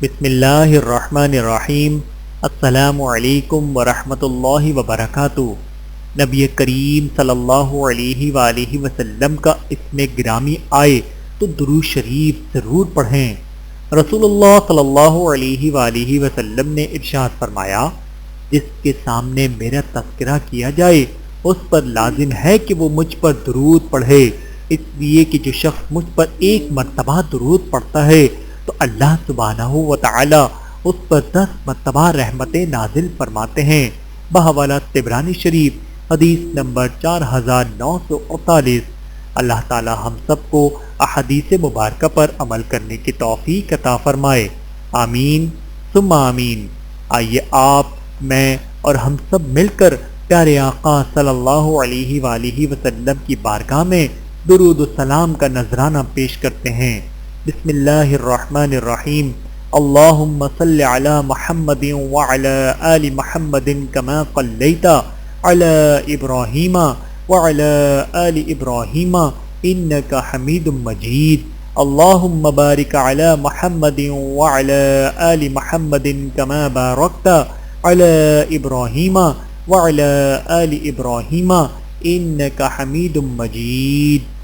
بسم اللہ الرحمن الرحیم۔ السلام علیکم ورحمۃ اللہ وبرکاتہ۔ نبی کریم صلی اللہ علیہ وآلہ وسلم کا اسم گرامی آئے تو درود شریف ضرور پڑھیں۔ رسول اللہ صلی اللہ علیہ وآلہ وسلم نے ارشاد فرمایا، جس کے سامنے میرا تذکرہ کیا جائے اس پر لازم ہے کہ وہ مجھ پر درود پڑھے، اس لیے کہ جو شخص مجھ پر ایک مرتبہ درود پڑھتا ہے تو اللہ سبحانہ و تعالی اس پر 10 مرتبہ رحمتیں نازل فرماتے ہیں۔ بحوالہ طبرانی شریف حدیث نمبر 4948۔ اللہ تعالی ہم سب کو احادیث مبارکہ پر عمل کرنے کی توفیق عطا فرمائے، آمین ثم آمین۔ آئیے آپ، میں اور ہم سب مل کر پیارے آقا صلی اللہ علیہ وآلہ وسلم کی بارگاہ میں درود و سلام کا نذرانہ پیش کرتے ہیں۔ بسم اللہ الرحمن الرحیم۔ اللہم صل علی محمد وعلی آل محمد کما صلیت علی ابراہیم وعلی آل ابراہیم انکا حمید مجید۔ اللہم بارک علی محمد وعلی آل محمد کما بارکت علی ابراہیم وعلی آل ابراہیم انکا حمید مجید۔